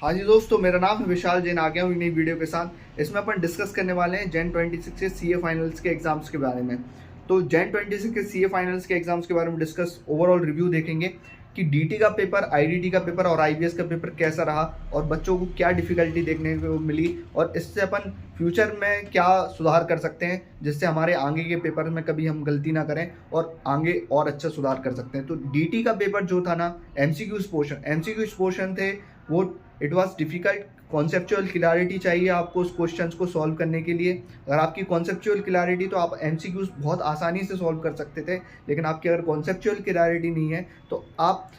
हाँ जी दोस्तों, मेरा नाम है विशाल जैन। आ गया हूँ एक नई वीडियो के साथ। इसमें अपन डिस्कस करने वाले हैं जैन 26 के सीए फाइनल्स के एग्जाम्स के बारे में। तो जैन 26 के सीए फाइनल्स के एग्जाम्स के बारे में डिस्कस, ओवरऑल रिव्यू देखेंगे कि डीटी का पेपर, आईडीटी का पेपर और आईबीएस का पेपर कैसा रहा और बच्चों को क्या डिफिकल्टी देखने को मिली और इससे अपन फ्यूचर में क्या सुधार कर सकते हैं जिससे हमारे आगे के पेपर में कभी हम गलती ना करें और आगे और अच्छा सुधार कर सकते हैं। तो डीटी का पेपर जो था ना, एमसीक्यूज पोर्शन थे वो it was difficult. Conceptual clarity चाहिए आपको उस क्वेश्चंस को सॉल्व करने के लिए। अगर आपकी कॉन्सेप्चुअल क्लैरिटी तो आप एमसीक्यूज बहुत आसानी से सॉल्व कर सकते थे, लेकिन आपकी अगर कॉन्सेप्चुअल क्लैरिटी नहीं है तो आप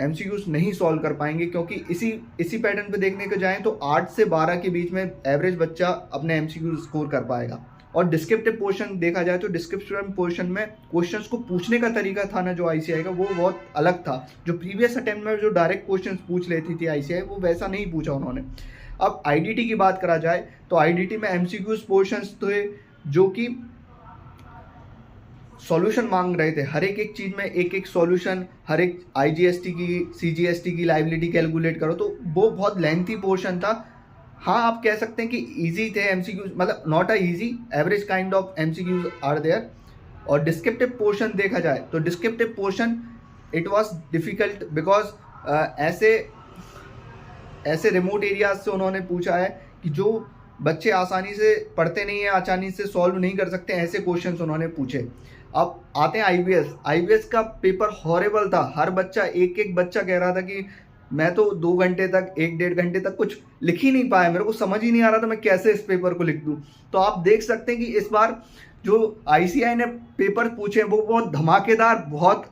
एमसीक्यूज नहीं सॉल्व कर पाएंगे, क्योंकि इसी पैटर्न पे देखने को जाएं तो 8 से 12 के बीच में एवरेज बच्चा अपने एमसीक्यू स्कोर कर पाएगा। और डिस्क्रिप्टिव पोर्शन देखा जाए तो डिस्क्रिप्टिव पोर्शन में क्वेश्चंस को पूछने का तरीका था ना जो आईसीआई का, वो बहुत अलग था। जो प्रीवियस अटेम्प्ट में जो डायरेक्ट क्वेश्चंस पूछ लेती थी आईसीआई, वो वैसा नहीं पूछा उन्होंने। अब आईडीटी की बात करा जाए तो आईडीटी में एमसीक्यूज पोर्शंस थे जो कि सॉल्यूशन मांग रहे थे। हर एक चीज़ में एक सॉल्यूशन, हर एक आईजीएसटी की, सीजीएसटी की लाइबिलिटी कैलकुलेट करो, तो वो बहुत लेंथी पोर्शन था। हाँ, आप कह सकते हैं कि इजी थे एमसीक्यूज, मतलब not a easy, average kind of MCQs are there. और डिस्क्रिप्टिव पोर्शन देखा जाए तो descriptive portion it was difficult because ऐसे रिमोट एरियाज से उन्होंने पूछा है कि जो बच्चे आसानी से पढ़ते नहीं है, आसानी से सॉल्व नहीं कर सकते, ऐसे क्वेश्चंस उन्होंने पूछे। अब आते हैं आईबीएस का पेपर हॉरेबल था। हर बच्चा, एक बच्चा कह रहा था कि मैं तो 2 घंटे तक, 1-1.5 घंटे तक कुछ लिख ही नहीं पाया, मेरे को समझ ही नहीं आ रहा था मैं कैसे इस पेपर को लिख दूं। तो आप देख सकते हैं कि इस बार जो आईसीआई ने पेपर पूछे वो बहुत धमाकेदार, बहुत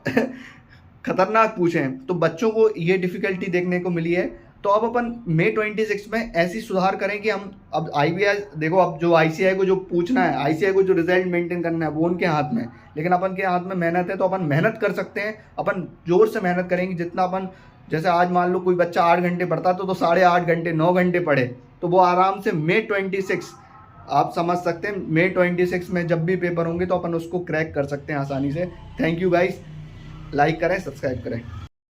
खतरनाक पूछे हैं, तो बच्चों को ये डिफिकल्टी देखने को मिली है। तो अब अपन May 26 में ऐसी सुधार करें कि हम अब आईबीएस देखो, अब जो आईसीआई को जो पूछना है, आईसीआई को जो रिजल्ट मेंटेन करना है वो उनके हाथ में, लेकिन अपन के हाथ में मेहनत है। तो अपन मेहनत कर सकते हैं, अपन जोर से मेहनत करेंगे जितना अपन, जैसे आज मान लो कोई बच्चा 8 घंटे पढ़ता तो 8.5 घंटे, 9 घंटे पढ़े, तो वो आराम से May 26, आप समझ सकते हैं May 26 में जब भी पेपर होंगे तो अपन उसको क्रैक कर सकते हैं आसानी से। थैंक यू गाइस, लाइक करें, सब्सक्राइब करें।